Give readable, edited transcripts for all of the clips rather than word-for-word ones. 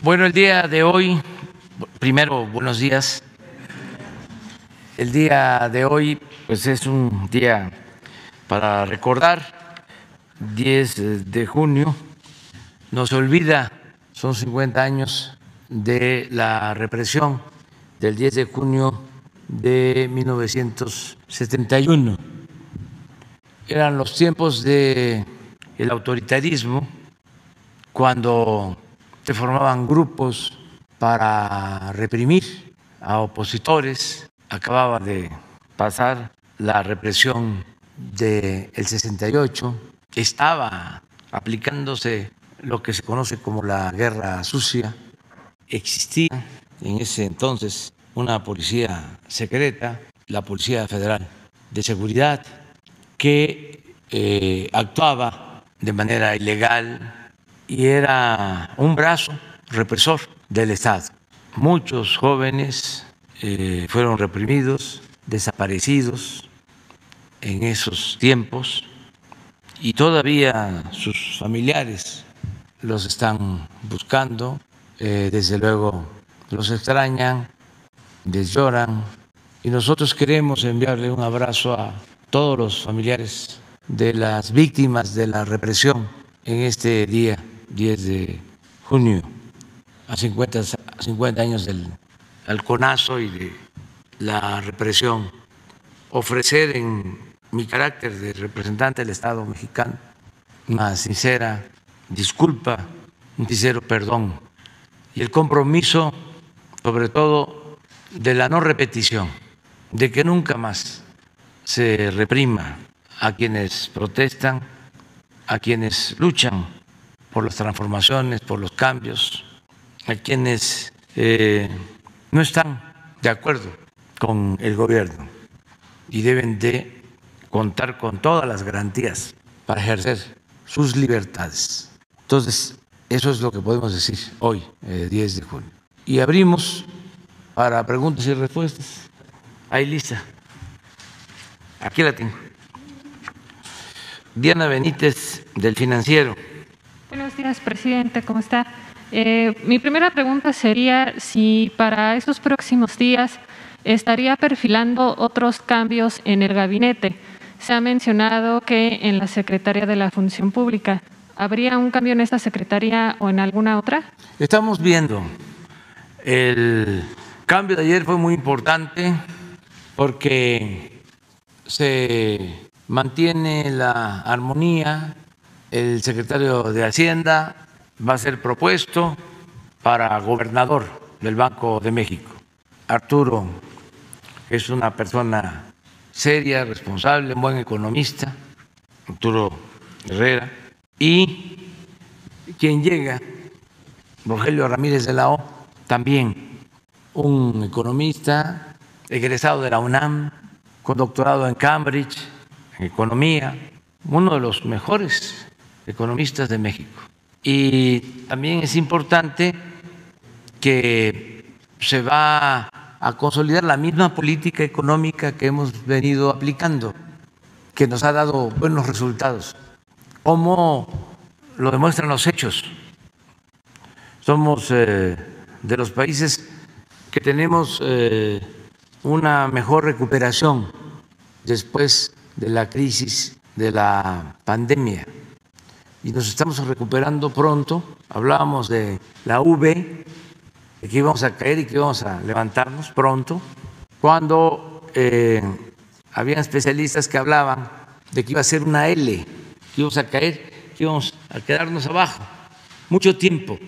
Bueno, el día de hoy, primero, buenos días. El día de hoy, pues es un día para recordar, 10 de junio, no se olvida, son 50 años de la represión del 10 de junio de 1971. Eran los tiempos del autoritarismo, cuando se formaban grupos para reprimir a opositores. Acababa de pasar la represión del 68, estaba aplicándose lo que se conoce como la guerra sucia. Existía en ese entonces una policía secreta, la Policía Federal de Seguridad, que actuaba de manera ilegal y era un brazo represor del Estado. Muchos jóvenes fueron reprimidos, desaparecidos en esos tiempos, y todavía sus familiares los están buscando, desde luego los extrañan, les lloran, y nosotros queremos enviarle un abrazo a todos los familiares de las víctimas de la represión en este día 10 de junio, a 50 años del halconazo y de la represión. Ofrecer en mi carácter de representante del Estado mexicano una sincera disculpa, un sincero perdón y el compromiso, sobre todo, de la no repetición, de que nunca más se reprima a quienes protestan, a quienes luchan por las transformaciones, por los cambios, a quienes no están de acuerdo con el gobierno y deben de contar con todas las garantías para ejercer sus libertades. Entonces, eso es lo que podemos decir hoy, 10 de junio. Y abrimos para preguntas y respuestas. Ahí lista. Aquí la tengo. Diana Benítez, del Financiero. Buenos días, presidente, ¿cómo está? Mi primera pregunta sería si para estos próximos días estaría perfilando otros cambios en el gabinete. Se ha mencionado que en la Secretaría de la Función Pública. ¿Habría un cambio en esta secretaría o en alguna otra? Estamos viendo. El cambio de ayer fue muy importante porque se mantiene la armonía. El secretario de Hacienda va a ser propuesto para gobernador del Banco de México. Arturo es una persona seria, responsable, un buen economista, Arturo Herrera, y quien llega, Rogelio Ramírez de la O, también un economista egresado de la UNAM, con doctorado en Cambridge, en economía, uno de los mejores economistas de México. Y también es importante que se va a consolidar la misma política económica que hemos venido aplicando, que nos ha dado buenos resultados, como lo demuestran los hechos. Somos de los países que tenemos una mejor recuperación después de la crisis de la pandemia y nos estamos recuperando pronto. Hablábamos de la V, de que íbamos a caer y que íbamos a levantarnos pronto, cuando habían especialistas que hablaban de que iba a ser una L, que íbamos a caer, que íbamos a quedarnos abajo mucho tiempo.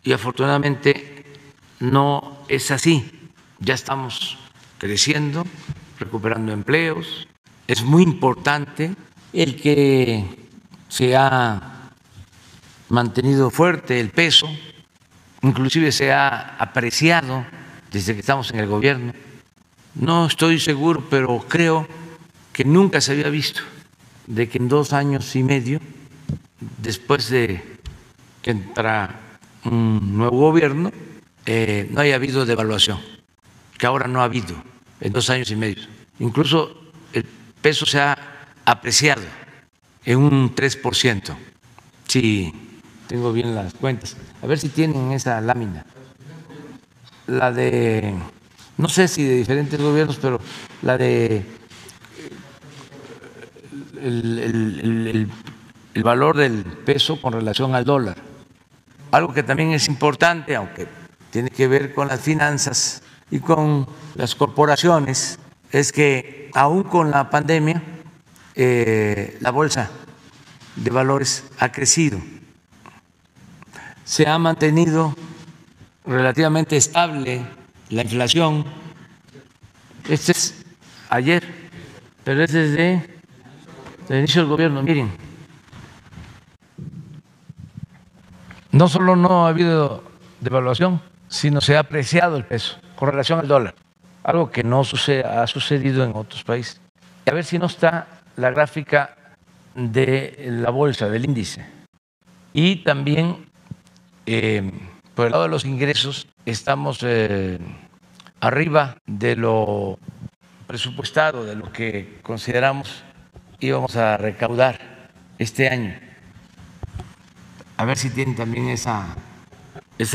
Y afortunadamente no es así. Ya estamos creciendo, recuperando empleos. Es muy importante el que se ha mantenido fuerte el peso, inclusive se ha apreciado desde que estamos en el gobierno. No estoy seguro, pero creo que nunca se había visto de que en 2 años y medio, después de que entra un nuevo gobierno, no haya habido devaluación, que ahora no ha habido en 2 años y medio. Incluso el peso se ha apreciado en un 3%. Si tengo bien las cuentas. A ver si tienen esa lámina. La de, no sé si de diferentes gobiernos, pero la de el valor del peso con relación al dólar. Algo que también es importante, aunque tiene que ver con las finanzas y con las corporaciones, es que aún con la pandemia, la bolsa de valores ha crecido. Se ha mantenido relativamente estable la inflación. Este es ayer, pero es desde el inicio del gobierno. Miren, no solo no ha habido devaluación, sino se ha apreciado el peso con relación al dólar, algo que no ha sucedido en otros países. A ver si no está la gráfica de la bolsa, del índice. Y también, por el lado de los ingresos, estamos arriba de lo presupuestado, de lo que consideramos íbamos a recaudar este año. A ver si tienen también esa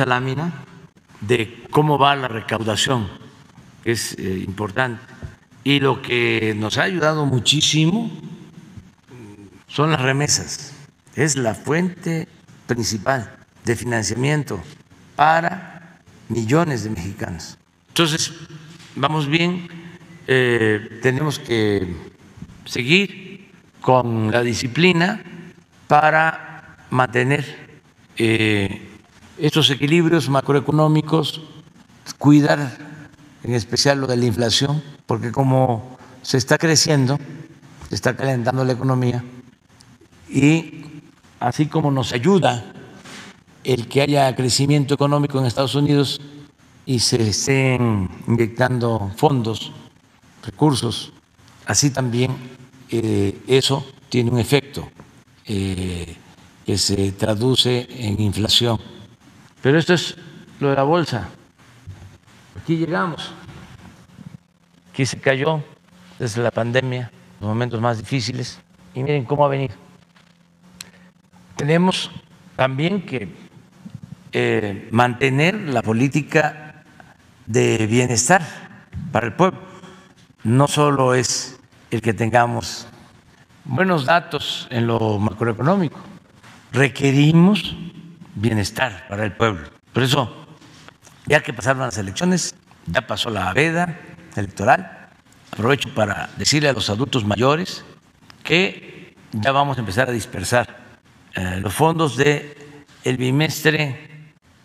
lámina de cómo va la recaudación, que es importante. Y lo que nos ha ayudado muchísimo son las remesas. Es la fuente principal de financiamiento para millones de mexicanos. Entonces, vamos bien, tenemos que seguir con la disciplina para mantener estos equilibrios macroeconómicos, cuidar en especial lo de la inflación, porque como se está creciendo, se está calentando la economía, y así como nos ayuda el que haya crecimiento económico en Estados Unidos y se estén inyectando fondos, recursos, así también eso tiene un efecto que se traduce en inflación. Pero esto es lo de la bolsa. Aquí llegamos. Aquí se cayó desde la pandemia, los momentos más difíciles, y miren cómo ha venido. Tenemos también que mantener la política de bienestar para el pueblo. No solo es el que tengamos buenos datos en lo macroeconómico, requerimos bienestar para el pueblo. Por eso, ya que pasaron las elecciones, ya pasó la veda electoral, aprovecho para decirle a los adultos mayores que ya vamos a empezar a dispersar los fondos del bimestre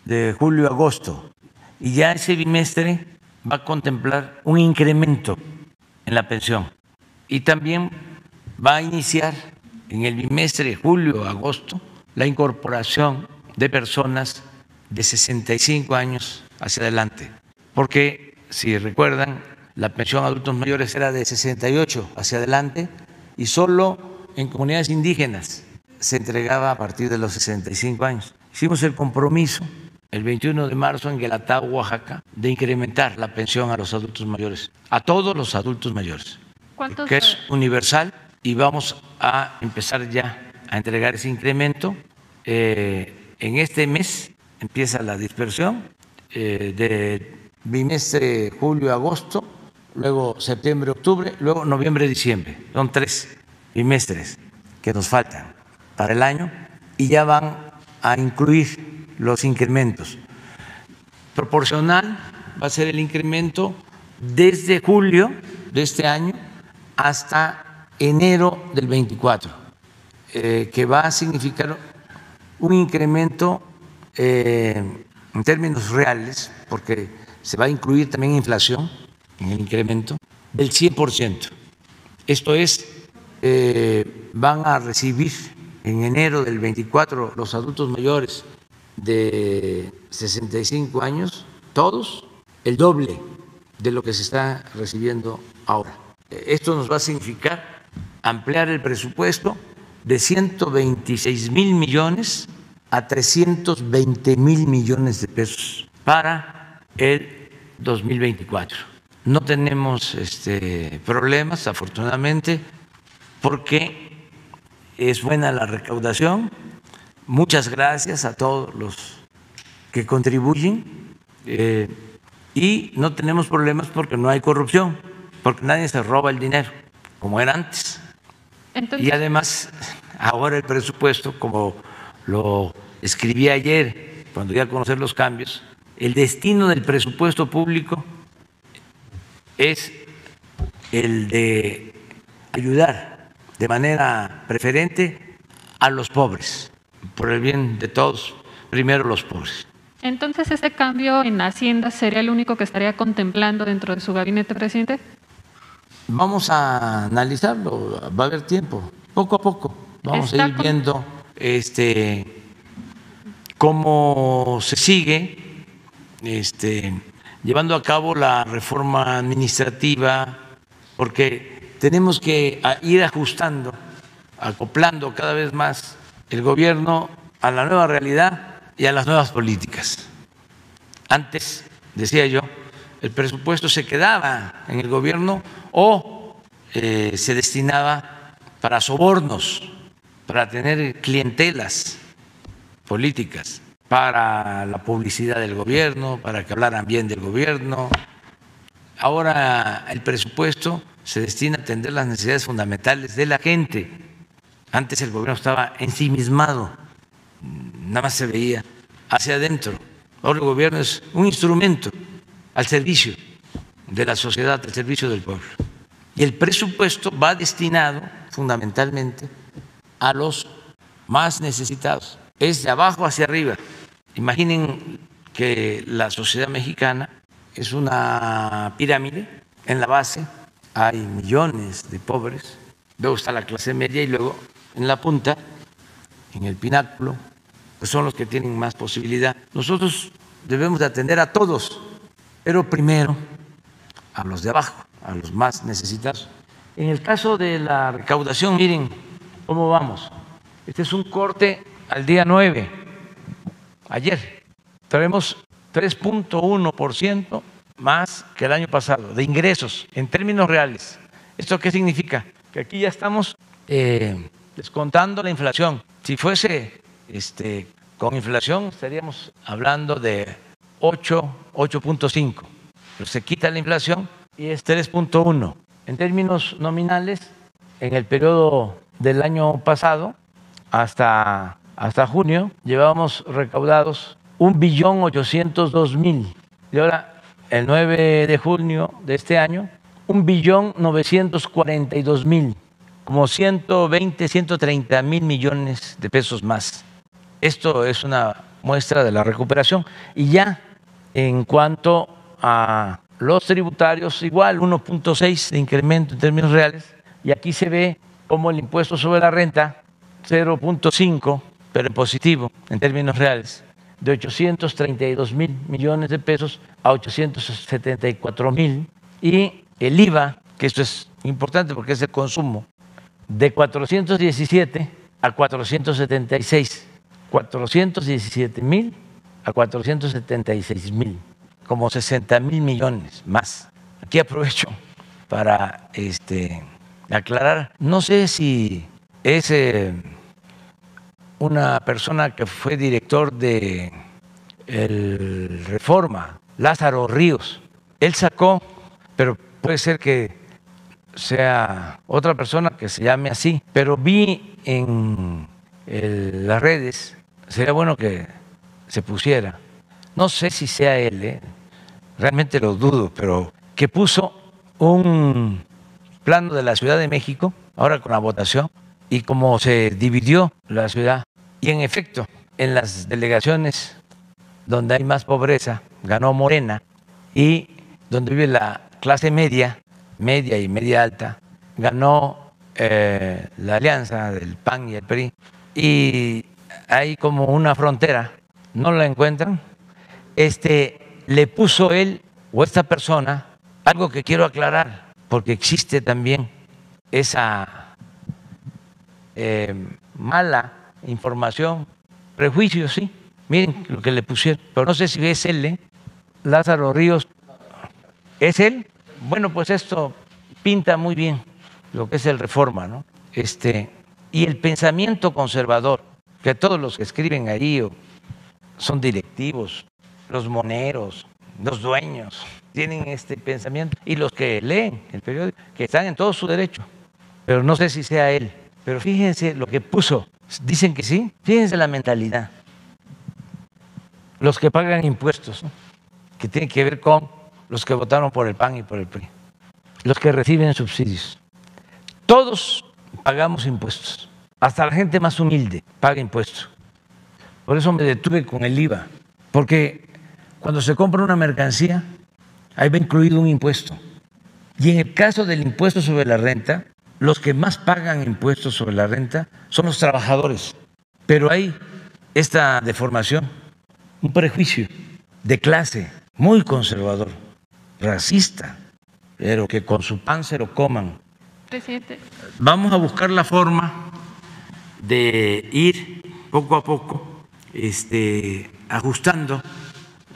de julio-agosto, y ya ese bimestre va a contemplar un incremento en la pensión, y también va a iniciar en el bimestre julio-agosto la incorporación de personas de 65 años hacia adelante, porque si recuerdan, la pensión a adultos mayores era de 68 hacia adelante y solo en comunidades indígenas se entregaba a partir de los 65 años. Hicimos el compromiso el 21 de marzo en Guelatao, Oaxaca, de incrementar la pensión a los adultos mayores, a todos los adultos mayores, que es universal, y vamos a empezar ya a entregar ese incremento. En este mes empieza la dispersión de bimestre julio-agosto, luego septiembre-octubre, luego noviembre-diciembre. Son 3 bimestres que nos faltan para el año y ya van a incluir los incrementos. Proporcional va a ser el incremento desde julio de este año hasta enero del 24. que va a significar un incremento en términos reales, porque se va a incluir también inflación en el incremento, del 100%. Esto es, van a recibir en enero del 24 los adultos mayores de 65 años, todos, el doble de lo que se está recibiendo ahora. Esto nos va a significar ampliar el presupuesto de 126,000 millones a 320,000 millones de pesos para el 2024. No tenemos problemas, afortunadamente, porque es buena la recaudación. Muchas gracias a todos los que contribuyen y no tenemos problemas porque no hay corrupción, porque nadie se roba el dinero, como era antes. Entonces, y además, ahora el presupuesto, como lo escribí ayer, cuando di a conocer los cambios, el destino del presupuesto público es el de ayudar de manera preferente a los pobres, por el bien de todos, primero los pobres. Entonces, ¿ese cambio en Hacienda sería el único que estaría contemplando dentro de su gabinete, presidente? Vamos a analizarlo, va a haber tiempo, poco a poco. Vamos a ir viendo cómo se sigue llevando a cabo la reforma administrativa, porque tenemos que ir ajustando, acoplando cada vez más el gobierno a la nueva realidad y a las nuevas políticas. Antes, decía yo, el presupuesto se quedaba en el gobierno o se destinaba para sobornos, para tener clientelas políticas, para la publicidad del gobierno, para que hablaran bien del gobierno. Ahora el presupuesto se destina a atender las necesidades fundamentales de la gente. Antes el gobierno estaba ensimismado, nada más se veía hacia adentro. Ahora el gobierno es un instrumento al servicio de la sociedad, al servicio del pueblo. Y el presupuesto va destinado fundamentalmente a los más necesitados. Es de abajo hacia arriba. Imaginen que la sociedad mexicana es una pirámide. En la base hay millones de pobres, luego está la clase media y luego en la punta, en el pináculo, pues son los que tienen más posibilidad. Nosotros debemos de atender a todos, pero primero a los de abajo, a los más necesitados. En el caso de la recaudación, miren cómo vamos. Este es un corte al día 9, ayer. Traemos 3.1% más que el año pasado de ingresos en términos reales. ¿Esto qué significa? Que aquí ya estamos descontando la inflación. Si fuese con inflación estaríamos hablando de 8.5, pero se quita la inflación y es 3.1. En términos nominales, en el periodo del año pasado hasta junio llevábamos recaudados 1.802.000.000 y ahora el 9 de junio de este año 1.942.000.000, como 120, 130.000 millones de pesos más. Esto es una muestra de la recuperación. Y ya en cuanto a los tributarios, igual 1.6 de incremento en términos reales, y aquí se ve como el impuesto sobre la renta 0.5, pero en positivo en términos reales, de 832.000 millones de pesos a 874.000, y el IVA, que esto es importante porque es el consumo, de 417 a 476, 417.000 a 476.000, como 60.000 millones más. Aquí aprovecho para aclarar, no sé si es una persona que fue director de el Reforma, Lázaro Ríos. Él sacó, pero puede ser que sea otra persona que se llame así, pero vi en las redes, sería bueno que se pusiera, no sé si sea él, realmente lo dudo, pero que puso un plano de la Ciudad de México, ahora con la votación, y cómo se dividió la ciudad. Y en efecto, en las delegaciones donde hay más pobreza, ganó Morena, y donde vive la clase media y media alta, ganó la alianza del PAN y el PRI. Y hay como una frontera, no la encuentran. Le puso él o esta persona algo que quiero aclarar, porque existe también esa mala información, prejuicio, sí. Miren lo que le pusieron, pero no sé si es él, Lázaro Ríos. ¿Es él? Bueno, pues esto pinta muy bien lo que es el Reforma, ¿no? Y el pensamiento conservador, que todos los que escriben ahí son directivos, los moneros, los dueños, tienen este pensamiento, y los que leen el periódico, que están en todo su derecho, pero no sé si sea él. Pero fíjense lo que puso, dicen que sí, fíjense la mentalidad. Los que pagan impuestos, ¿no?, que tienen que ver con los que votaron por el PAN y por el PRI, los que reciben subsidios. Todos pagamos impuestos, hasta la gente más humilde paga impuestos. Por eso me detuve con el IVA, porque cuando se compra una mercancía, ahí va incluido un impuesto. Y en el caso del impuesto sobre la renta, los que más pagan impuestos sobre la renta son los trabajadores. Pero hay esta deformación, un prejuicio de clase muy conservador, racista, pero que con su pan se lo coman. Presidente. Vamos a buscar la forma de ir poco a poco ajustando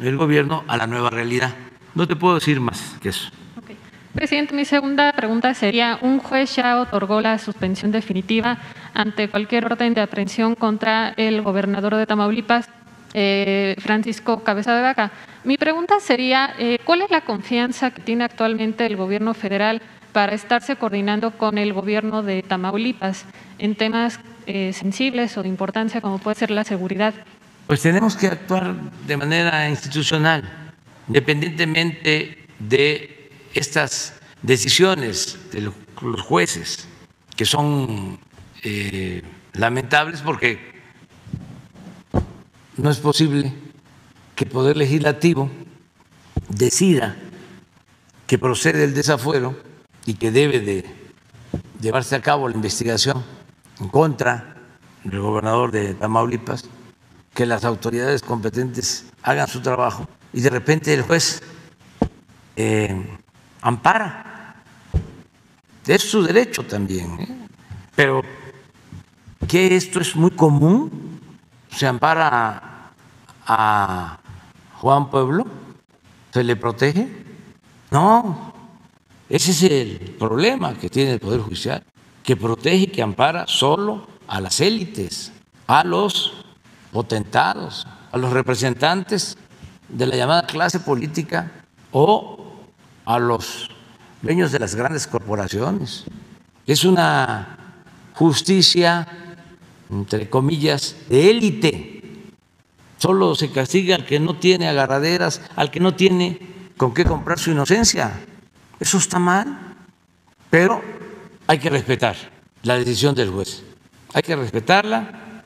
el gobierno a la nueva realidad. No te puedo decir más que eso. Okay. Presidente, mi segunda pregunta sería, un juez ya otorgó la suspensión definitiva ante cualquier orden de aprehensión contra el gobernador de Tamaulipas, Francisco Cabeza de Vaca. Mi pregunta sería, ¿cuál es la confianza que tiene actualmente el gobierno federal para estarse coordinando con el gobierno de Tamaulipas en temas sensibles o de importancia como puede ser la seguridad? Pues tenemos que actuar de manera institucional, independientemente de estas decisiones de los jueces, que son lamentables, porque no es posible que el Poder Legislativo decida que procede el desafuero y que debe de llevarse a cabo la investigación en contra del gobernador de Tamaulipas, que las autoridades competentes hagan su trabajo y de repente el juez ampara. Es su derecho también, pero que esto es muy común. Se ampara a Juan Pueblo, se le protege. No, ese es el problema que tiene el Poder Judicial, que protege y que ampara solo a las élites, a los potentados, a los representantes de la llamada clase política o a los dueños de las grandes corporaciones. Es una justicia, entre comillas, de élite. Solo se castiga al que no tiene agarraderas, al que no tiene con qué comprar su inocencia. Eso está mal, pero hay que respetar la decisión del juez. Hay que respetarla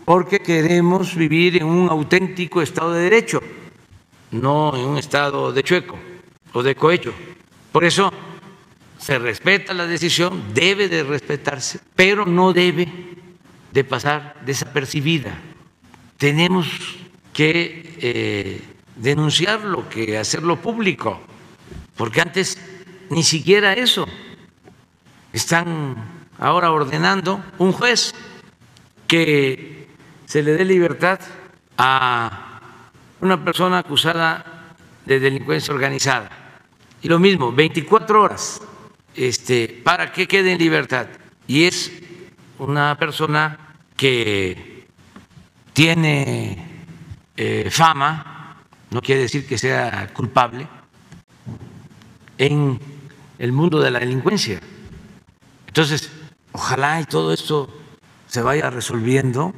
porque queremos vivir en un auténtico Estado de Derecho, no en un estado de chueco o de cohecho. Por eso se respeta la decisión, debe de respetarse, pero no debe de pasar desapercibida. Tenemos que denunciarlo, que hacerlo público, porque antes ni siquiera eso. Están ahora ordenando un juez que se le dé libertad a una persona acusada de delincuencia organizada. Y lo mismo, 24 horas para que quede en libertad. Y es una persona que tiene fama, no quiere decir que sea culpable, en el mundo de la delincuencia. Entonces, ojalá y todo esto se vaya resolviendo.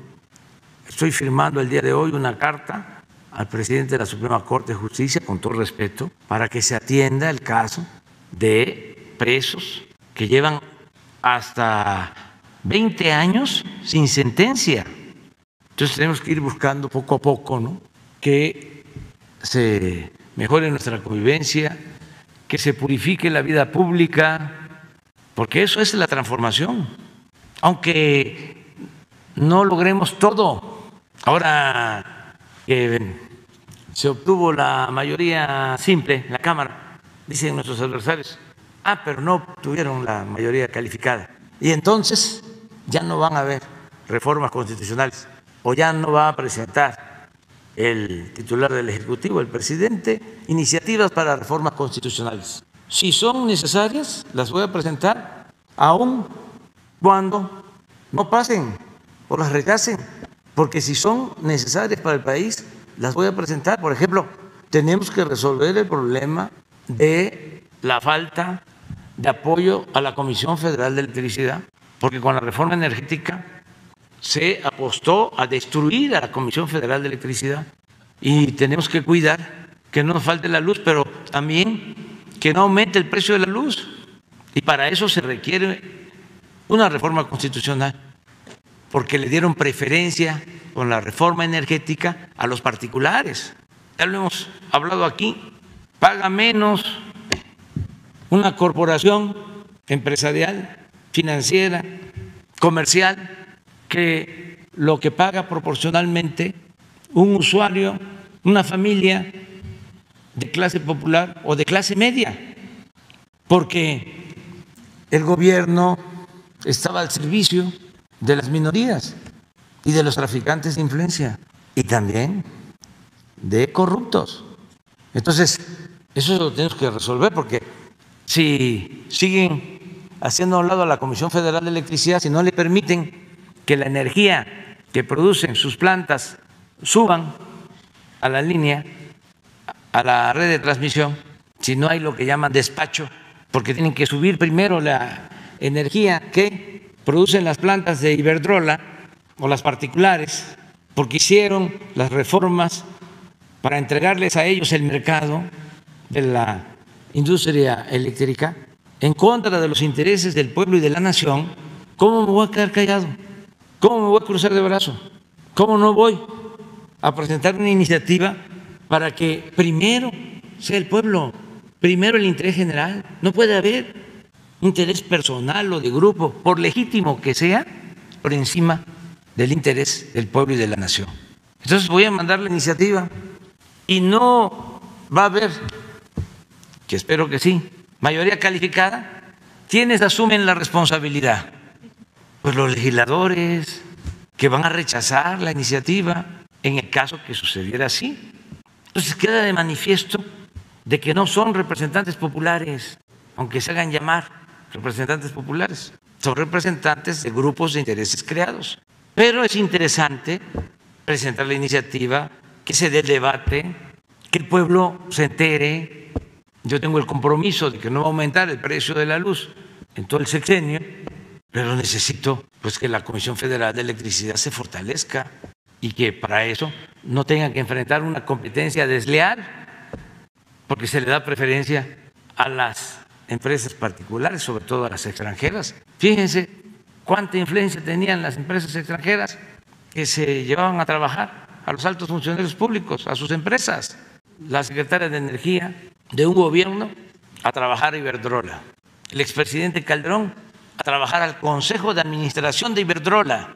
Estoy firmando el día de hoy una carta al presidente de la Suprema Corte de Justicia, con todo respeto, para que se atienda el caso de presos que llevan hasta 20 años sin sentencia. Entonces tenemos que ir buscando poco a poco, ¿no?, que se mejore nuestra convivencia, que se purifique la vida pública, porque eso es la transformación, aunque no logremos todo. Ahora que se obtuvo la mayoría simple en la Cámara, dicen nuestros adversarios, pero no obtuvieron la mayoría calificada, y entonces ya no van a haber reformas constitucionales, o ya no va a presentar el titular del Ejecutivo, el presidente, iniciativas para reformas constitucionales. Si son necesarias, las voy a presentar, aun cuando no pasen o las rechacen, porque si son necesarias para el país, las voy a presentar. Por ejemplo, tenemos que resolver el problema de la falta de apoyo a la Comisión Federal de Electricidad, porque con la reforma energética se apostó a destruir a la Comisión Federal de Electricidad, y tenemos que cuidar que no nos falte la luz, pero también que no aumente el precio de la luz, y para eso se requiere una reforma constitucional, porque le dieron preferencia con la reforma energética a los particulares. Ya lo hemos hablado aquí, paga menos una corporación empresarial, financiera, comercial, que lo que paga proporcionalmente un usuario, una familia de clase popular o de clase media, porque el gobierno estaba al servicio de las minorías y de los traficantes de influencia, y también de corruptos. Entonces, eso lo tenemos que resolver, porque si siguen haciendo a un lado a la Comisión Federal de Electricidad, si no le permiten que la energía que producen sus plantas suban a la línea, a la red de transmisión, si no hay lo que llaman despacho, porque tienen que subir primero la energía que producen las plantas de Iberdrola o las particulares, porque hicieron las reformas para entregarles a ellos el mercado de la industria eléctrica en contra de los intereses del pueblo y de la nación. ¿Cómo me voy a quedar callado? ¿Cómo me voy a cruzar de brazo? ¿Cómo no voy a presentar una iniciativa para que primero sea el pueblo, primero el interés general? No puede haber interés personal o de grupo, por legítimo que sea, por encima del interés del pueblo y de la nación. Entonces voy a mandar la iniciativa, y no va a haber, que espero que sí, mayoría calificada. ¿Quiénes asumen la responsabilidad? Pues los legisladores, que van a rechazar la iniciativa en el caso que sucediera así. Entonces queda de manifiesto de que no son representantes populares, aunque se hagan llamar representantes populares, son representantes de grupos de intereses creados. Pero es interesante presentar la iniciativa, que se dé el debate, que el pueblo se entere. Yo tengo el compromiso de que no va a aumentar el precio de la luz en todo el sexenio, pero necesito pues que la Comisión Federal de Electricidad se fortalezca, y que para eso no tengan que enfrentar una competencia desleal, porque se le da preferencia a las empresas particulares, sobre todo a las extranjeras. Fíjense cuánta influencia tenían las empresas extranjeras que se llevaban a trabajar a los altos funcionarios públicos, a sus empresas. La secretaria de Energía de un gobierno a trabajar a Iberdrola, el expresidente Calderón a trabajar al Consejo de Administración de Iberdrola.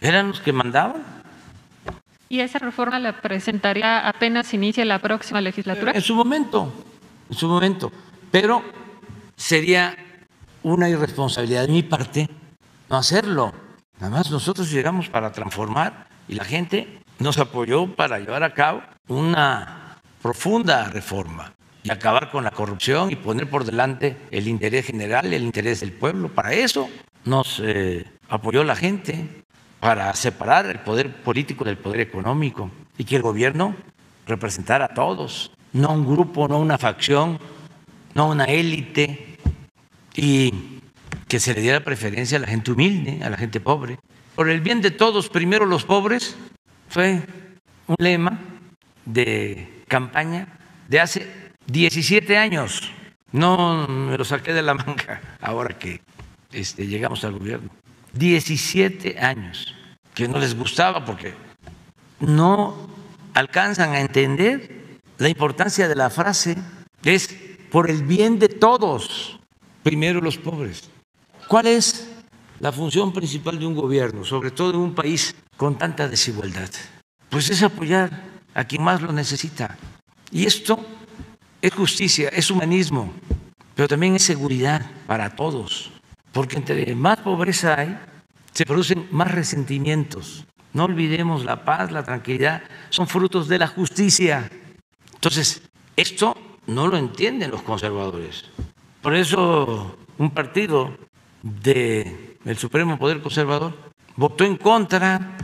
Eran los que mandaban. ¿Y esa reforma la presentaría apenas inicie la próxima legislatura? En su momento, pero sería una irresponsabilidad de mi parte no hacerlo. Nada más nosotros llegamos para transformar, y la gente nos apoyó para llevar a cabo una profunda reforma y acabar con la corrupción y poner por delante el interés general, el interés del pueblo. Para eso nos apoyó la gente, para separar el poder político del poder económico, y que el gobierno representara a todos, no a un grupo, no a una facción, no a una élite, y que se le diera preferencia a la gente humilde, a la gente pobre. Por el bien de todos, primero los pobres, fue un lema de campaña de hace 17 años. No me lo saqué de la manga ahora que llegamos al gobierno. 17 años, que no les gustaba porque no alcanzan a entender la importancia de la frase, es por el bien de todos, primero los pobres. ¿Cuál es la función principal de un gobierno, sobre todo en un país con tanta desigualdad? Pues es apoyar a quien más lo necesita. Y esto es justicia, es humanismo, pero también es seguridad para todos, porque entre más pobreza hay, se producen más resentimientos. No olvidemos, la paz, la tranquilidad son frutos de la justicia. Entonces, esto no lo entienden los conservadores. Por eso un partido del Supremo Poder Conservador votó en contra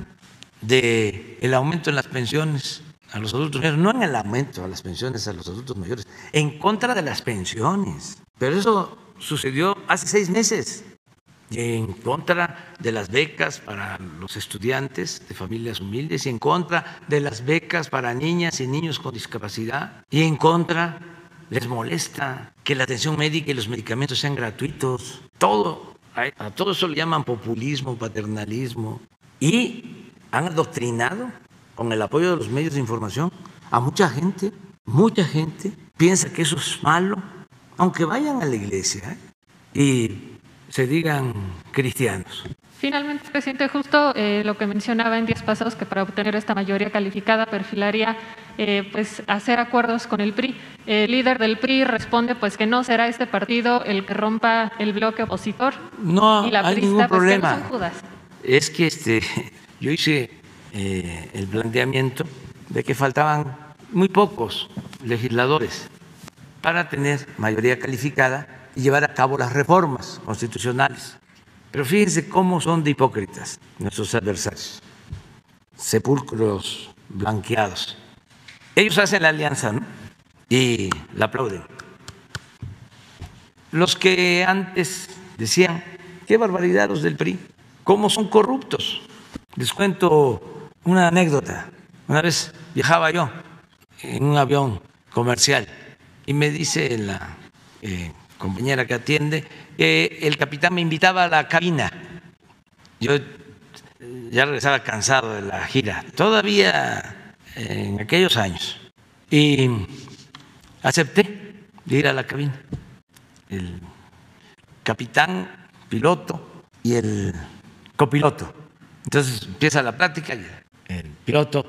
del aumento en las pensiones a los adultos mayores, no en el aumento a las pensiones a los adultos mayores, en contra de las pensiones. Pero eso sucedió hace 6 meses. En contra de las becas para los estudiantes de familias humildes, y en contra de las becas para niñas y niños con discapacidad, y en contra, les molesta que la atención médica y los medicamentos sean gratuitos. A todo eso le llaman populismo, paternalismo, y han adoctrinado con el apoyo de los medios de información a mucha gente. Mucha gente piensa que eso es malo, aunque vayan a la iglesia y se digan cristianos. Finalmente, presidente, justo lo que mencionaba en días pasados, que para obtener esta mayoría calificada perfilaría pues hacer acuerdos con el PRI. El líder del PRI responde pues que no será este partido el que rompa el bloque opositor. No y la hay prista, ningún pues, problema. que no son Judas. Es que yo hice el planteamiento de que faltaban muy pocos legisladores para tener mayoría calificada y llevar a cabo las reformas constitucionales. Pero fíjense cómo son de hipócritas nuestros adversarios, sepulcros blanqueados. Ellos hacen la alianza, ¿no? Y la aplauden. Los que antes decían, qué barbaridad los del PRI, cómo son corruptos. Les cuento una anécdota. Una vez viajaba yo en un avión comercial y me dice la compañera que atiende que el capitán me invitaba a la cabina. Yo ya regresaba cansado de la gira, todavía en aquellos años, y acepté de ir a la cabina. El capitán, piloto y el copiloto. Entonces empieza la plática y el piloto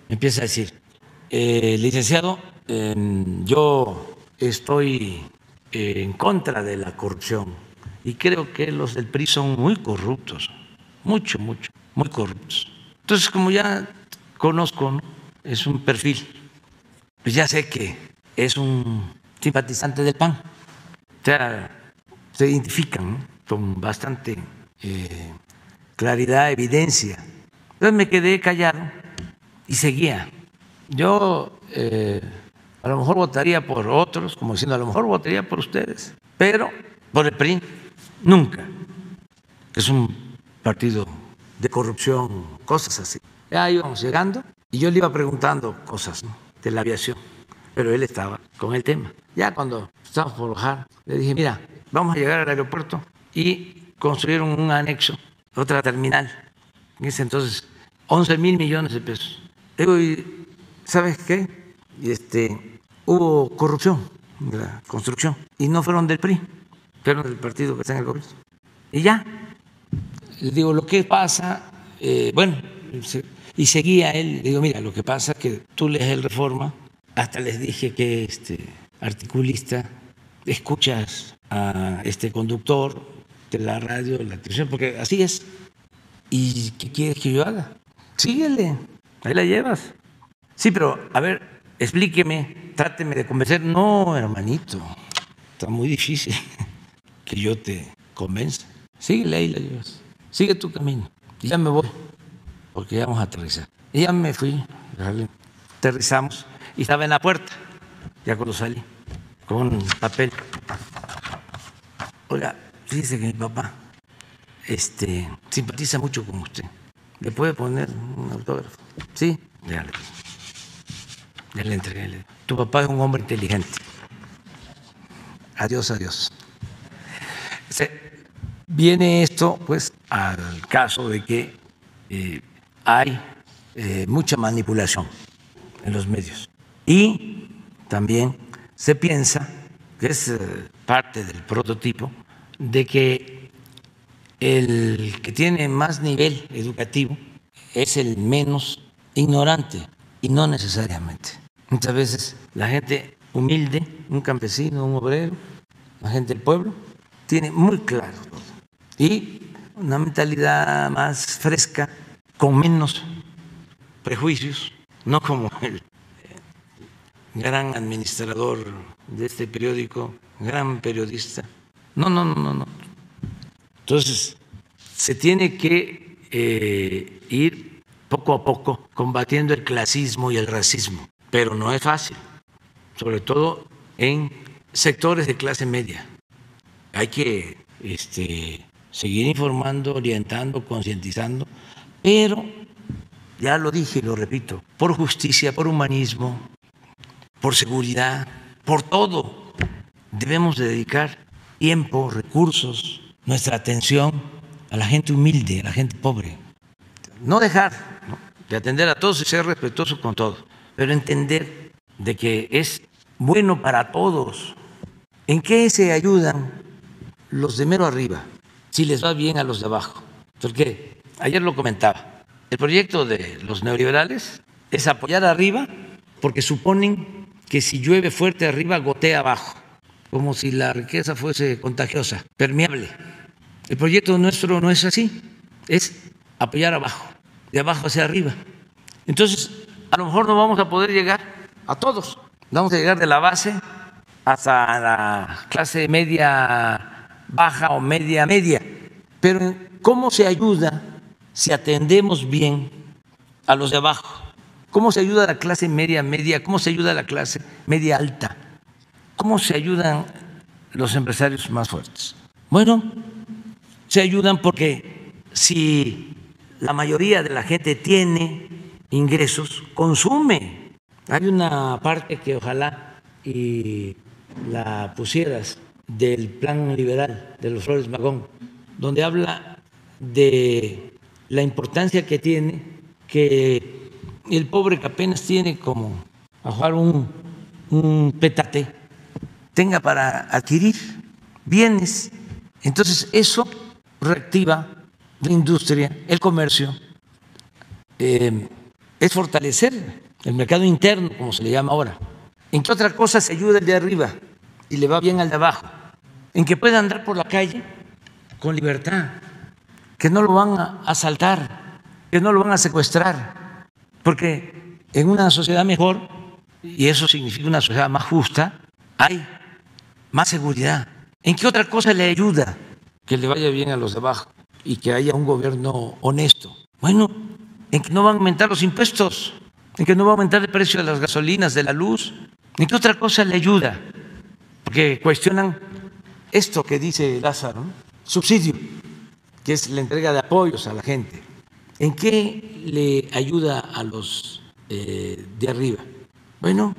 empieza a decir, licenciado, yo estoy en contra de la corrupción y creo que los del PRI son muy corruptos, muy corruptos. Entonces, como ya conozco, ¿no?, es un perfil, pues ya sé que es un simpatizante del PAN. O sea, se identifican, ¿no?, con bastante claridad, evidencia. Entonces me quedé callado y seguía. Yo a lo mejor votaría por otros, como diciendo, a lo mejor votaría por ustedes, pero por el PRI nunca. Es un partido de corrupción, cosas así. Ya íbamos llegando y yo le iba preguntando cosas, ¿no?, de la aviación, pero él estaba con el tema. Ya cuando estábamos por bajar, le dije, mira, vamos a llegar al aeropuerto, y construyeron un anexo, otra terminal. En ese entonces, 11,000 millones de pesos. Digo, ¿y sabes qué? Hubo corrupción en la construcción y no fueron del PRI, fueron del partido que está en el gobierno. Y ya, le digo, lo que pasa, bueno, y seguía él, le digo, mira, lo que pasa es que tú lees el Reforma, hasta les dije que articulista, escuchas a este conductor de la radio, de la televisión, porque así es. ¿Y qué quieres que yo haga? Síguele, ahí la llevas. Sí, pero a ver, explíqueme, tráteme de convencer. No, hermanito, está muy difícil que yo te convenza. Síguele, ahí la llevas. Sigue tu camino. Y ya me voy, porque ya vamos a aterrizar. Y ya me fui, aterrizamos, y estaba en la puerta, ya cuando salí, con papel. Oiga, fíjese que mi papá simpatiza mucho con usted. ¿Le puede poner un autógrafo? Sí, ya le entregué. Tu papá es un hombre inteligente. Adiós, adiós. viene esto pues al caso de que hay mucha manipulación en los medios y también se piensa, que es parte del prototipo, de que el que tiene más nivel educativo es el menos ignorante, y no necesariamente. Muchas veces la gente humilde, un campesino, un obrero, la gente del pueblo, tiene muy claro todo y una mentalidad más fresca, con menos prejuicios, no como el gran administrador de este periódico, gran periodista. No, no, no, no, no. Entonces, se tiene que ir poco a poco combatiendo el clasismo y el racismo, pero no es fácil, sobre todo en sectores de clase media. Hay que seguir informando, orientando, concientizando, pero ya lo dije y lo repito, por justicia, por humanismo, por seguridad, por todo, debemos de dedicar tiempo, recursos, nuestra atención a la gente humilde, a la gente pobre. No dejar, ¿no?, de atender a todos y ser respetuoso con todos, pero entender de que es bueno para todos. ¿En qué se ayudan los de mero arriba si les va bien a los de abajo? Porque ayer lo comentaba, el proyecto de los neoliberales es apoyar arriba porque suponen que si llueve fuerte arriba gotea abajo, como si la riqueza fuese contagiosa, permeable. El proyecto nuestro no es así, es apoyar abajo, de abajo hacia arriba. Entonces, a lo mejor no vamos a poder llegar a todos, vamos a llegar de la base hasta la clase media baja o media media, pero ¿cómo se ayuda si atendemos bien a los de abajo? ¿Cómo se ayuda a la clase media media? ¿Cómo se ayuda a la clase media alta? ¿Cómo se ayudan los empresarios más fuertes? Bueno, se ayudan porque si la mayoría de la gente tiene ingresos, consume. Hay una parte que ojalá y la pusieras del plan liberal de los Flores Magón, donde habla de la importancia que tiene que el pobre que apenas tiene como a jugar un petate tenga para adquirir bienes. Entonces eso reactiva la industria, el comercio, es fortalecer el mercado interno, como se le llama ahora. ¿En qué otra cosa se ayuda el de arriba y le va bien al de abajo? En que pueda andar por la calle con libertad, que no lo van a asaltar, que no lo van a secuestrar, porque en una sociedad mejor, y eso significa una sociedad más justa, hay más seguridad. ¿En qué otra cosa le ayuda que le vaya bien a los de abajo y que haya un gobierno honesto? Bueno, en que no van a aumentar los impuestos, en que no va a aumentar el precio de las gasolinas, de la luz. ¿En qué otra cosa le ayuda? Porque cuestionan esto que dice Lázaro, ¿no?, subsidio, que es la entrega de apoyos a la gente. ¿En qué le ayuda a los de arriba? Bueno,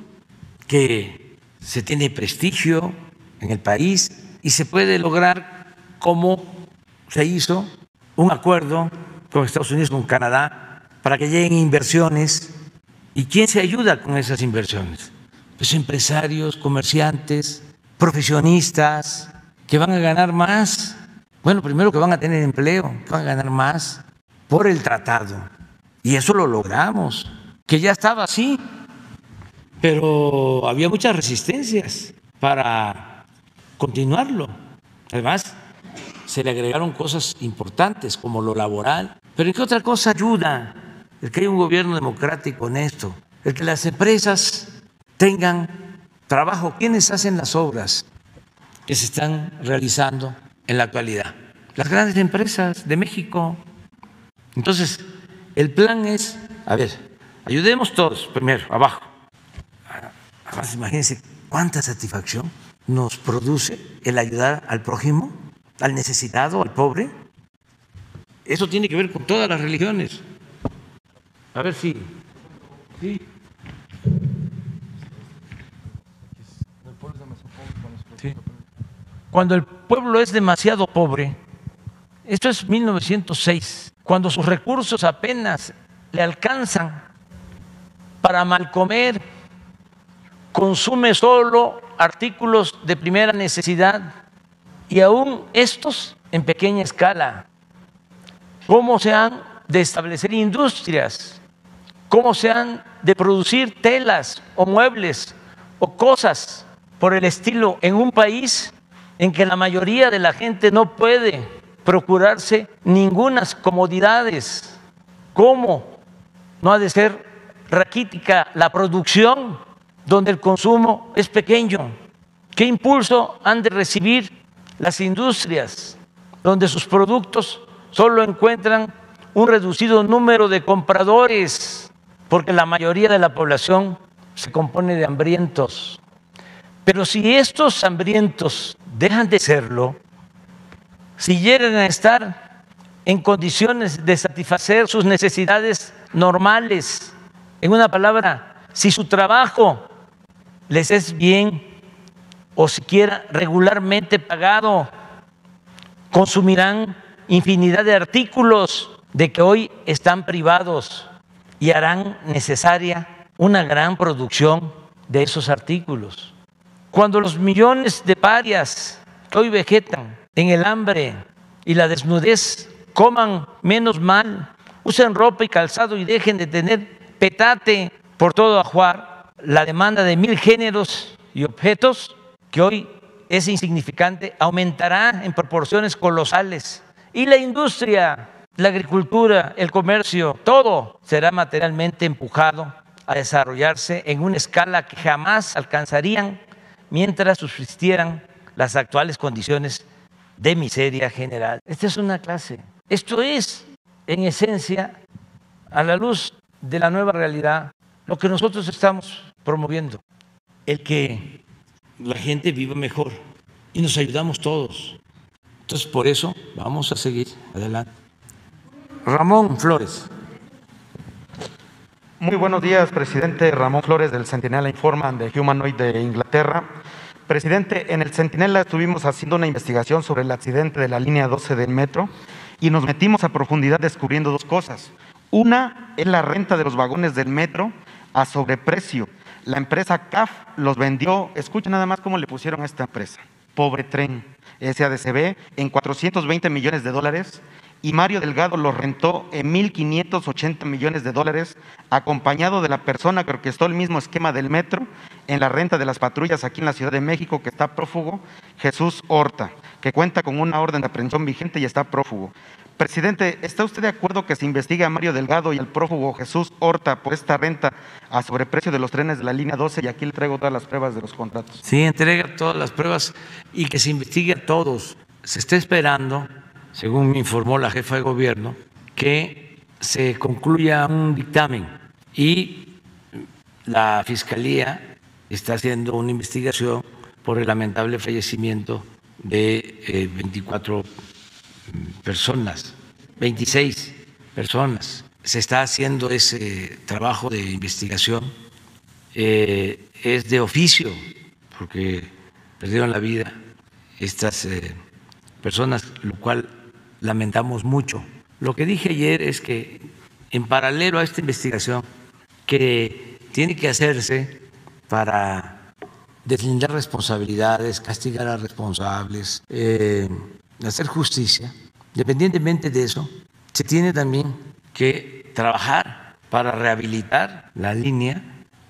que se tiene prestigio en el país y se puede lograr, como se hizo un acuerdo con Estados Unidos, con Canadá, para que lleguen inversiones. ¿Y quién se ayuda con esas inversiones? Pues empresarios, comerciantes, profesionistas que van a ganar más. Bueno, primero que van a tener empleo, que van a ganar más por el tratado. Y eso lo logramos, que ya estaba así, pero había muchas resistencias para continuarlo. Además, se le agregaron cosas importantes como lo laboral. Pero ¿en qué otra cosa ayuda el que haya un gobierno democrático honesto? El que las empresas tengan trabajo. ¿Quiénes hacen las obras que se están realizando en la actualidad? Las grandes empresas de México. Entonces, el plan es, a ver, ayudemos todos primero, abajo. Además, imagínense cuánta satisfacción nos produce el ayudar al prójimo, al necesitado, al pobre. Eso tiene que ver con todas las religiones. A ver si... Sí. Sí. Cuando el pueblo es demasiado pobre, Esto es 1906, cuando sus recursos apenas le alcanzan para mal comer, consume solo artículos de primera necesidad y aún estos en pequeña escala. ¿Cómo se han de establecer industrias? ¿Cómo se han de producir telas o muebles o cosas por el estilo en un país en que la mayoría de la gente no puede procurarse ningunas comodidades? ¿Cómo no ha de ser raquítica la producción donde el consumo es pequeño? ¿Qué impulso han de recibir las industrias donde sus productos solo encuentran un reducido número de compradores, porque la mayoría de la población se compone de hambrientos? Pero si estos hambrientos dejan de serlo, si llegan a estar en condiciones de satisfacer sus necesidades normales, en una palabra, si su trabajo les es bien o siquiera regularmente pagado, consumirán infinidad de artículos de que hoy están privados y harán necesaria una gran producción de esos artículos. Cuando los millones de parias que hoy vegetan en el hambre y la desnudez coman menos mal, usen ropa y calzado y dejen de tener petate por todo ajuar, la demanda de 1000 géneros y objetos, que hoy es insignificante, aumentará en proporciones colosales. Y la industria, la agricultura, el comercio, todo será materialmente empujado a desarrollarse en una escala que jamás alcanzarían mientras subsistieran las actuales condiciones de miseria general. Esta es una clase. Esto es, en esencia, a la luz de la nueva realidad, lo que nosotros estamos promoviendo, el que la gente viva mejor y nos ayudamos todos. Entonces, por eso vamos a seguir adelante. Ramón Flores. Muy buenos días, presidente. Ramón Flores, del Centinela Informa de Humanoid de Inglaterra. Presidente, en el Centinela estuvimos haciendo una investigación sobre el accidente de la línea 12 del metro y nos metimos a profundidad descubriendo dos cosas. Una es la renta de los vagones del metro a sobreprecio. La empresa CAF los vendió, escuchen nada más cómo le pusieron a esta empresa, Pobre Tren, SADCB, en $420 millones, y Mario Delgado los rentó en $1,580 millones, acompañado de la persona que orquestó el mismo esquema del metro en la renta de las patrullas aquí en la Ciudad de México, que está prófugo, Jesús Horta, que cuenta con una orden de aprehensión vigente y está prófugo. Presidente, ¿está usted de acuerdo que se investigue a Mario Delgado y al prófugo Jesús Horta por esta renta a sobreprecio de los trenes de la línea 12? Y aquí le traigo todas las pruebas de los contratos. Sí, entrega todas las pruebas y que se investigue a todos. Se está esperando, según me informó la jefa de gobierno, que se concluya un dictamen y la Fiscalía está haciendo una investigación por el lamentable fallecimiento de 24 personas, 26 personas. Se está haciendo ese trabajo de investigación. Es de oficio, porque perdieron la vida estas personas, lo cual lamentamos mucho. Lo que dije ayer es que en paralelo a esta investigación que tiene que hacerse para deslindar responsabilidades, castigar a responsables, hacer justicia, independientemente de eso, se tiene también que trabajar para rehabilitar la línea,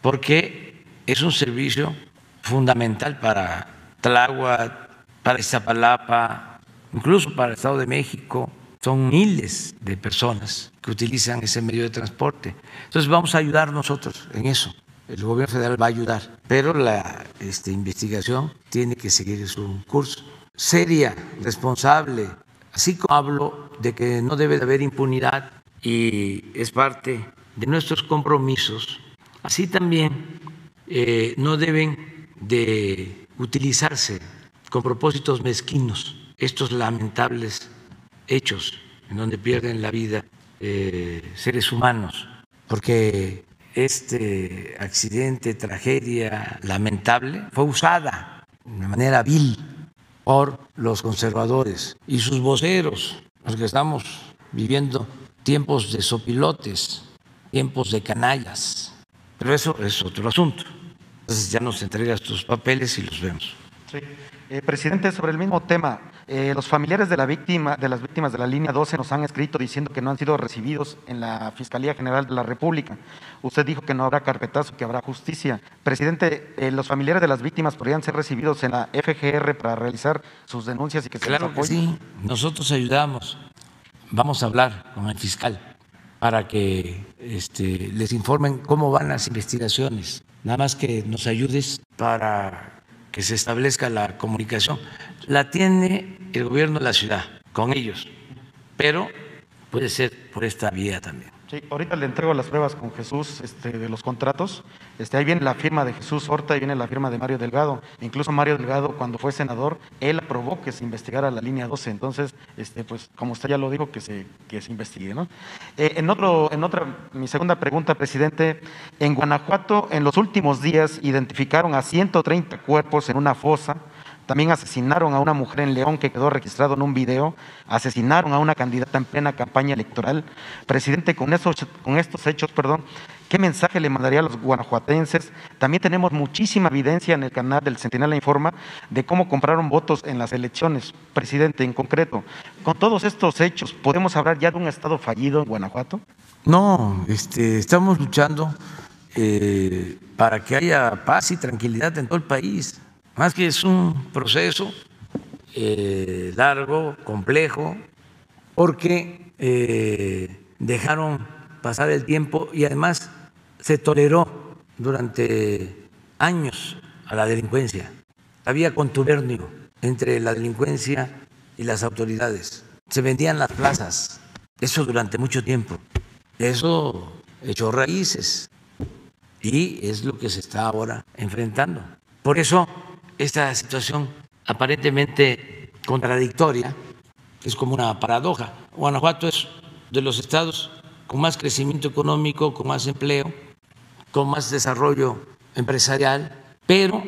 porque es un servicio fundamental para Tláhuac, para Iztapalapa, incluso para el Estado de México. Son miles de personas que utilizan ese medio de transporte. Entonces vamos a ayudar nosotros en eso. El gobierno federal va a ayudar, pero la investigación tiene que seguir su curso. Seria, responsable, así como hablo de que no debe de haber impunidad y es parte de nuestros compromisos, así también no deben de utilizarse con propósitos mezquinos estos lamentables hechos en donde pierden la vida seres humanos, porque este accidente, tragedia lamentable, fue usada de manera vil por los conservadores y sus voceros porque estamos viviendo tiempos de sopilotes, tiempos de canallas, pero eso es otro asunto. Entonces ya nos entregas tus papeles y los vemos. Sí. Presidente, sobre el mismo tema, los familiares de las víctimas de la línea 12 nos han escrito diciendo que no han sido recibidos en la Fiscalía General de la República. Usted dijo que no habrá carpetazo, que habrá justicia. Presidente, los familiares de las víctimas podrían ser recibidos en la FGR para realizar sus denuncias y que se les apoye. Claro que sí, nosotros ayudamos. Vamos a hablar con el fiscal para que les informen cómo van las investigaciones. Nada más que nos ayudes para que se establezca la comunicación. La tiene el gobierno de la ciudad con ellos, pero puede ser por esta vía también. Sí, ahorita le entrego las pruebas con Jesús de los contratos. Ahí viene la firma de Jesús Horta y viene la firma de Mario Delgado. Incluso Mario Delgado, cuando fue senador, él aprobó que se investigara la línea 12. Entonces, pues como usted ya lo dijo, que se investigue, ¿no? Mi segunda pregunta, presidente. En Guanajuato, en los últimos días, identificaron a 130 cuerpos en una fosa. También asesinaron a una mujer en León que quedó registrado en un video, asesinaron a una candidata en plena campaña electoral. Presidente, con estos hechos, ¿qué mensaje le mandaría a los guanajuatenses? También tenemos muchísima evidencia en el canal del Centinela Informa de cómo compraron votos en las elecciones. Presidente, en concreto, con todos estos hechos, ¿podemos hablar ya de un estado fallido en Guanajuato? No, estamos luchando para que haya paz y tranquilidad en todo el país. Más que es un proceso largo, complejo, porque dejaron pasar el tiempo y además se toleró durante años a la delincuencia. Había contubernio entre la delincuencia y las autoridades. Se vendían las plazas, eso durante mucho tiempo. Eso echó raíces y es lo que se está ahora enfrentando. Por eso esta situación aparentemente contradictoria es como una paradoja. Guanajuato es de los estados con más crecimiento económico, con más empleo, con más desarrollo empresarial, pero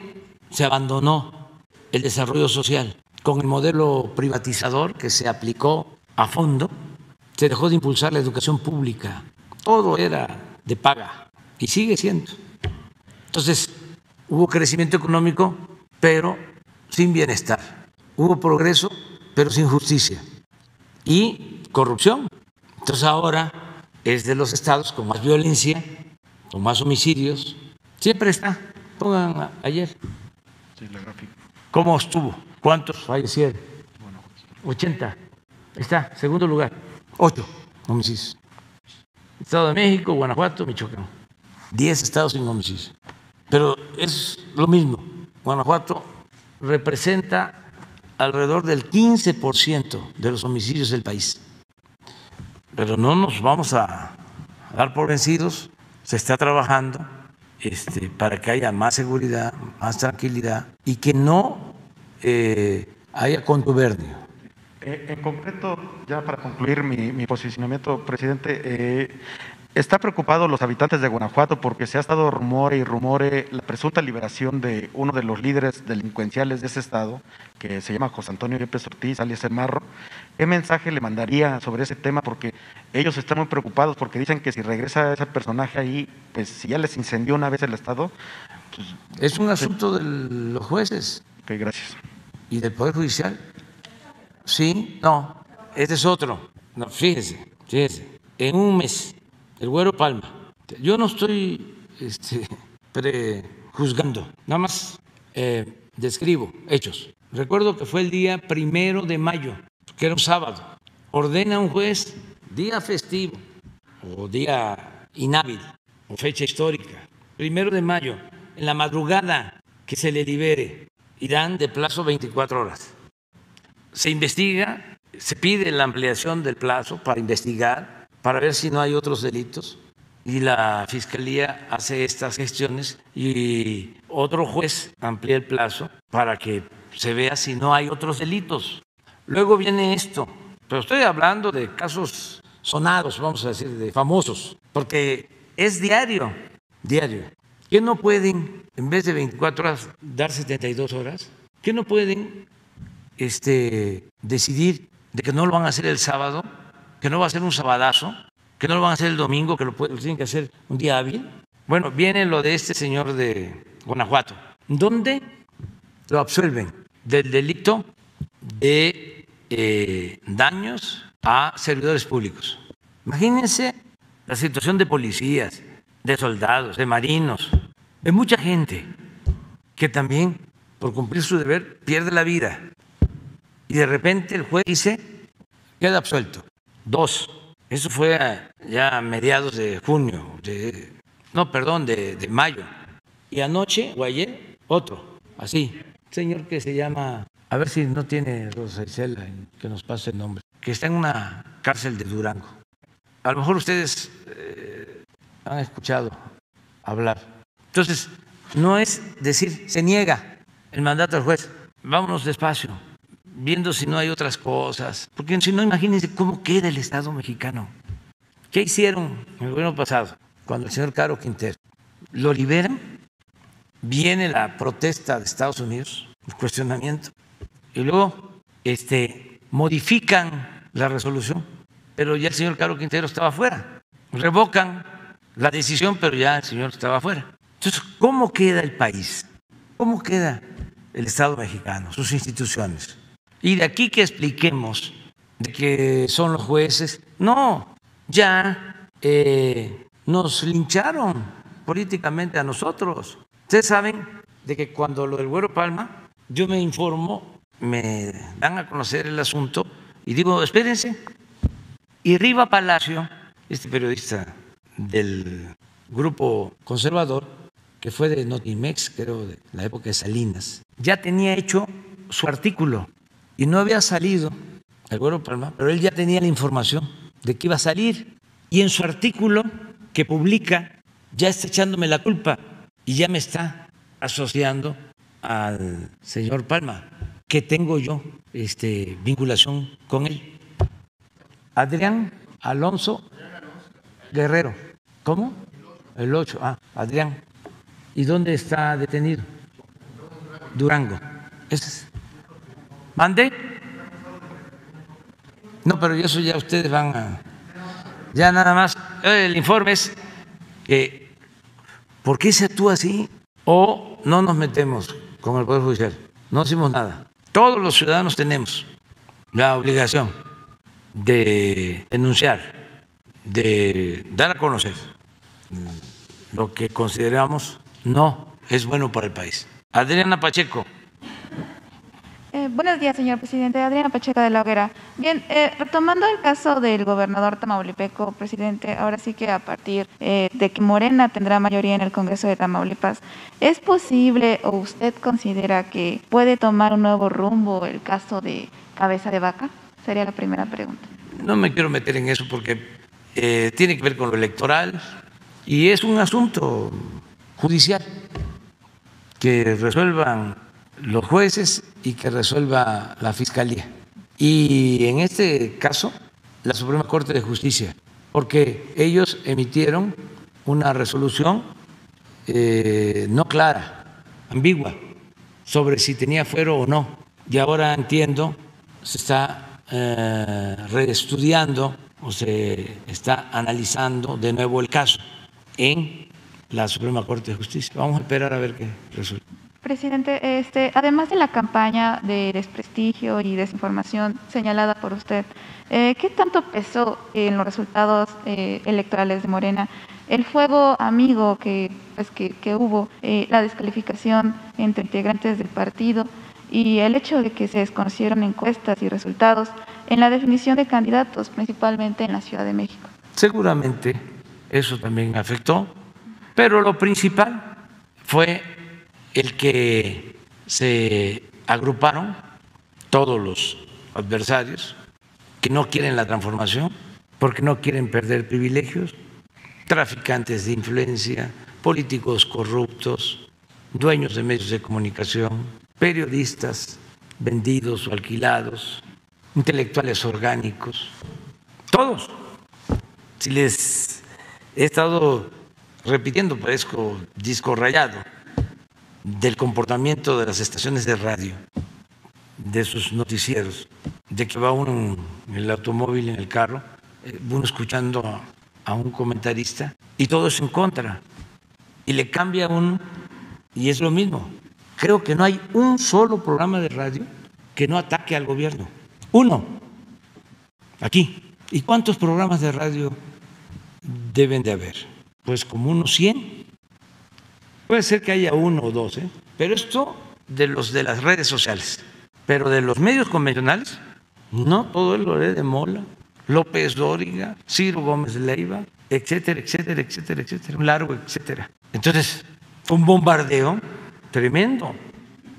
se abandonó el desarrollo social. Con el modelo privatizador que se aplicó a fondo, se dejó de impulsar la educación pública. Todo era de paga y sigue siendo. Entonces, hubo crecimiento económico, pero sin bienestar. Hubo progreso, pero sin justicia. Y corrupción. Entonces ahora es de los estados con más violencia, con más homicidios. Siempre está. Pongan ayer. Sí, la gráfica. ¿Cómo estuvo? ¿Cuántos fallecieron? 80. Está, segundo lugar. 8 homicidios. Estado de México, Guanajuato, Michoacán. 10 estados sin homicidios. Pero es lo mismo. Guanajuato representa alrededor del 15% de los homicidios del país. Pero no nos vamos a dar por vencidos. Se está trabajando para que haya más seguridad, más tranquilidad y que no haya contubernio. En concreto, ya para concluir mi posicionamiento, presidente, ¿está preocupado los habitantes de Guanajuato porque se ha estado rumore y rumore la presunta liberación de uno de los líderes delincuenciales de ese estado, que se llama José Antonio Yepes Ortiz, alias El Marro? ¿Qué mensaje le mandaría sobre ese tema? Porque ellos están muy preocupados porque dicen que si regresa ese personaje ahí, pues si ya les incendió una vez el estado. Pues, es un asunto de los jueces. Ok, gracias. ¿Y del Poder Judicial? Sí, no, este es otro. No, fíjese, en un mes, el Güero Palma, yo no estoy prejuzgando, nada más describo hechos. Recuerdo que fue el día 1 de mayo, que era un sábado. Ordena un juez, día festivo o día inhábil o fecha histórica, 1 de mayo, en la madrugada, que se le libere y dan de plazo 24 horas. Se investiga, se pide la ampliación del plazo para investigar, para ver si no hay otros delitos, y la Fiscalía hace estas gestiones y otro juez amplía el plazo para que se vea si no hay otros delitos. Luego viene esto, pero estoy hablando de casos sonados, vamos a decir, de famosos, porque es diario. ¿Qué no pueden, en vez de 24 horas, dar 72 horas? ¿Qué no pueden decidir de que no lo van a hacer el sábado, que no va a ser un sabadazo, que no lo van a hacer el domingo, que lo tienen que hacer un día hábil. Bueno, viene lo de este señor de Guanajuato, donde lo absuelven del delito de daños a servidores públicos. Imagínense la situación de policías, de soldados, de marinos, de mucha gente que también, por cumplir su deber, pierde la vida. Y de repente el juez dice, queda absuelto. 2. Eso fue ya a mediados de junio, de mayo. Y anoche o ayer, otro, así. Señor que se llama, a ver si no tiene Rosa Isela, que nos pase el nombre, que está en una cárcel de Durango. A lo mejor ustedes han escuchado hablar. Entonces, no es decir, se niega el mandato del juez, vámonos despacio, viendo si no hay otras cosas, porque si no, imagínense cómo queda el Estado mexicano. ¿Qué hicieron en el gobierno pasado cuando el señor Caro Quintero lo liberan? Viene la protesta de Estados Unidos, el cuestionamiento, y luego modifican la resolución, pero ya el señor Caro Quintero estaba fuera. Revocan la decisión, pero ya el señor estaba fuera. Entonces, ¿cómo queda el país? ¿Cómo queda el Estado mexicano, sus instituciones? Y de aquí que expliquemos de que son los jueces. No, ya nos lincharon políticamente a nosotros. Ustedes saben de que cuando lo del Güero Palma, yo me informo, me dan a conocer el asunto y digo, espérense. Y Riva Palacio, este periodista del grupo conservador, que fue de Notimex, creo de la época de Salinas, ya tenía hecho su artículo y no había salido el Güero Palma, pero él ya tenía la información de que iba a salir y en su artículo que publica ya está echándome la culpa y ya me está asociando al señor Palma, que tengo yo vinculación con él. Adrián Alonso Guerrero. ¿Cómo? El 8. Adrián. ¿Y dónde está detenido? Durango. ¿Ese es? ¿Mande? No, pero eso ya ustedes van a... Ya nada más. El informe es que ¿por qué se actúa así? O no nos metemos con el Poder Judicial. No hacemos nada. Todos los ciudadanos tenemos la obligación de denunciar, de dar a conocer lo que consideramos no es bueno para el país. Adriana Pacheco. Buenos días, señor presidente. Adriana Pacheco de la Hoguera. Bien, retomando el caso del gobernador tamaulipeco, presidente, ahora sí que a partir de que Morena tendrá mayoría en el Congreso de Tamaulipas, ¿es posible o usted considera que puede tomar un nuevo rumbo el caso de Cabeza de Vaca? Sería la primera pregunta. No me quiero meter en eso porque tiene que ver con lo electoral y es un asunto judicial que resuelvan los jueces y que resuelva la Fiscalía. Y en este caso, la Suprema Corte de Justicia, porque ellos emitieron una resolución no clara, ambigua, sobre si tenía fuero o no. Y ahora entiendo, se está reestudiando o se está analizando de nuevo el caso en la Suprema Corte de Justicia. Vamos a esperar a ver qué resulta. Presidente, además de la campaña de desprestigio y desinformación señalada por usted, ¿qué tanto pesó en los resultados electorales de Morena el fuego amigo que hubo, la descalificación entre integrantes del partido y el hecho de que se desconocieron encuestas y resultados en la definición de candidatos, principalmente en la Ciudad de México? Seguramente eso también afectó, pero lo principal fue el que se agruparon todos los adversarios que no quieren la transformación porque no quieren perder privilegios, traficantes de influencia, políticos corruptos, dueños de medios de comunicación, periodistas vendidos o alquilados, intelectuales orgánicos, todos. Si les he estado repitiendo, parezco disco rayado, del comportamiento de las estaciones de radio, de sus noticieros, de que va uno en el automóvil, en el carro, uno escuchando a un comentarista y todo es en contra. Y le cambia a uno y es lo mismo. Creo que no hay un solo programa de radio que no ataque al gobierno. Uno, aquí. ¿Y cuántos programas de radio deben de haber? Pues como unos 100. Puede ser que haya uno o dos, pero esto de los de las redes sociales. Pero de los medios convencionales, no todo el Loret de Mola, López Dóriga, Ciro Gómez Leiva, etcétera, etcétera, etcétera, etcétera, un largo etcétera. Entonces, fue un bombardeo tremendo.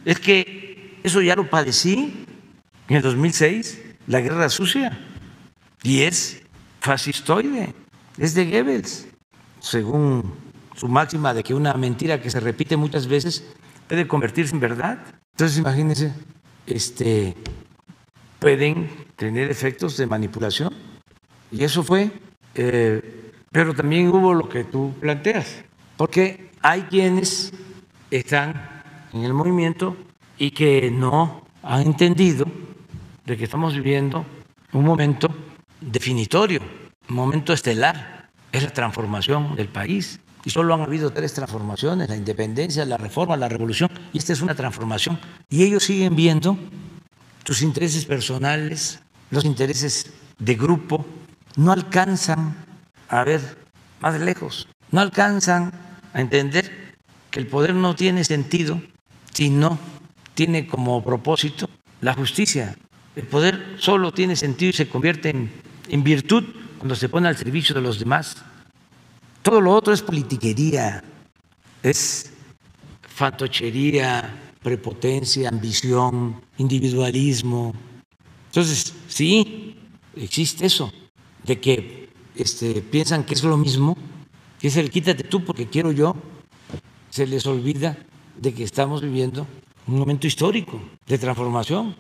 Es que eso ya lo padecí en el 2006, la guerra sucia, y es fascistoide, es de Goebbels, según su máxima de que una mentira que se repite muchas veces puede convertirse en verdad. Entonces, imagínense, pueden tener efectos de manipulación, y eso fue, pero también hubo lo que tú planteas, porque hay quienes están en el movimiento y que no han entendido de que estamos viviendo un momento definitorio, un momento estelar, es la transformación del país. Y solo han habido 3 transformaciones: la independencia, la reforma, la revolución, y esta es una transformación. Y ellos siguen viendo sus intereses personales, los intereses de grupo, no alcanzan a ver más lejos, no alcanzan a entender que el poder no tiene sentido si no tiene como propósito la justicia. El poder solo tiene sentido y se convierte en virtud cuando se pone al servicio de los demás. Todo lo otro es politiquería, es fantochería, prepotencia, ambición, individualismo. Entonces, sí, existe eso, de que piensan que es lo mismo, que es el quítate tú porque quiero yo. Se les olvida de que estamos viviendo un momento histórico de transformación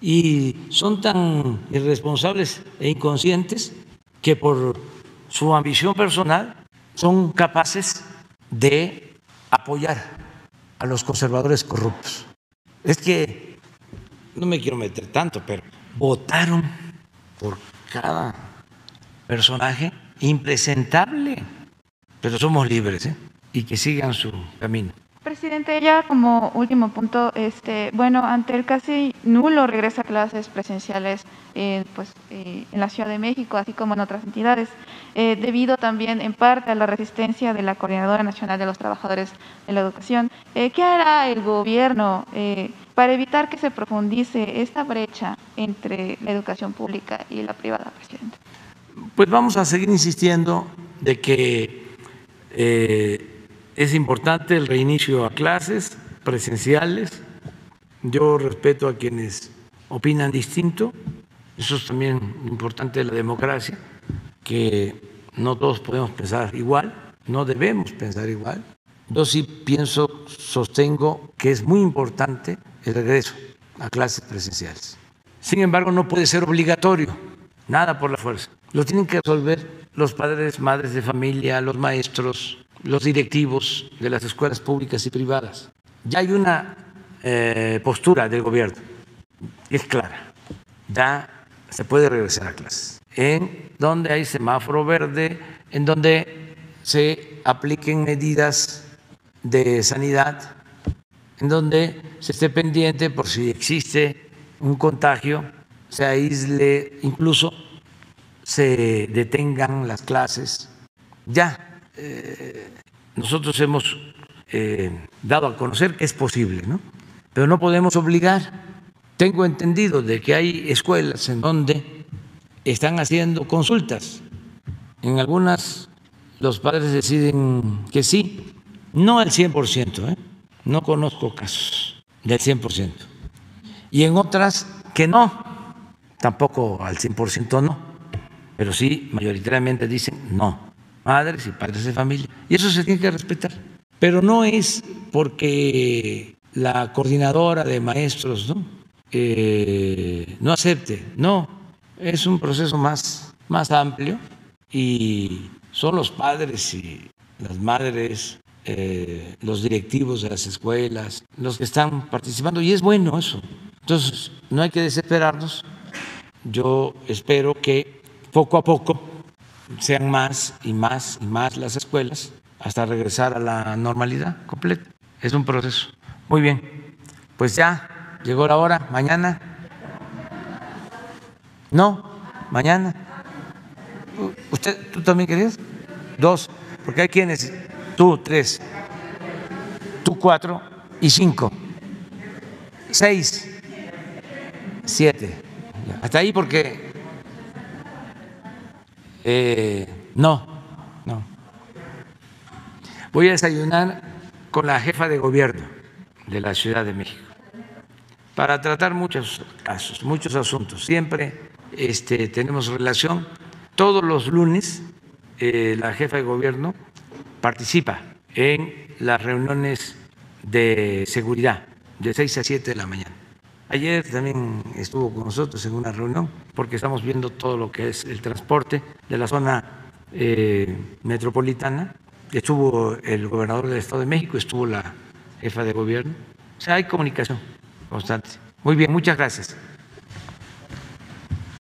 y son tan irresponsables e inconscientes que por su ambición personal son capaces de apoyar a los conservadores corruptos. Es que no me quiero meter tanto, pero votaron por cada personaje impresentable, pero somos libres, y que sigan su camino. Presidente, ya como último punto, bueno, ante el casi nulo regreso a clases presenciales en la Ciudad de México, así como en otras entidades, debido también en parte a la resistencia de la Coordinadora Nacional de los Trabajadores de la Educación, ¿qué hará el gobierno para evitar que se profundice esta brecha entre la educación pública y la privada, presidente? Pues vamos a seguir insistiendo de que es importante el reinicio a clases presenciales. Yo respeto a quienes opinan distinto, eso es también importante de la democracia, que no todos podemos pensar igual, no debemos pensar igual. Yo sí pienso, sostengo que es muy importante el regreso a clases presenciales. Sin embargo, no puede ser obligatorio, nada por la fuerza. Lo tienen que resolver los padres, madres de familia, los maestros, los directivos de las escuelas públicas y privadas. Ya hay una postura del gobierno, es clara, ya se puede regresar a clases. En donde hay semáforo verde, en donde se apliquen medidas de sanidad, en donde se esté pendiente por si existe un contagio, se aísle, incluso se detengan las clases. Ya nosotros hemos dado a conocer que es posible, ¿no? Pero no podemos obligar. Tengo entendido de que hay escuelas en donde están haciendo consultas. En algunas los padres deciden que sí, no al 100%, no conozco casos del 100%. Y en otras que no, tampoco al 100% no, pero sí mayoritariamente dicen no. Madres y padres de familia, y eso se tiene que respetar, pero no es porque la coordinadora de maestros no acepte, no, es un proceso más amplio y son los padres y las madres, los directivos de las escuelas, los que están participando, y es bueno eso. Entonces no hay que desesperarnos, yo espero que poco a poco sean más y más y más las escuelas hasta regresar a la normalidad completa. Es un proceso. Muy bien, pues ya llegó la hora. Mañana. No, mañana. ¿Usted, tú también querías? 2, porque hay quienes, tú 3, tú 4 y 5, 6, 7. Hasta ahí porque no. Voy a desayunar con la jefa de gobierno de la Ciudad de México para tratar muchos casos, muchos asuntos. Siempre tenemos relación. Todos los lunes la jefa de gobierno participa en las reuniones de seguridad de 6 a 7 de la mañana. Ayer también estuvo con nosotros en una reunión porque estamos viendo todo lo que es el transporte de la zona metropolitana. Estuvo el gobernador del Estado de México, estuvo la jefa de gobierno. O sea, hay comunicación constante. Muy bien, muchas gracias.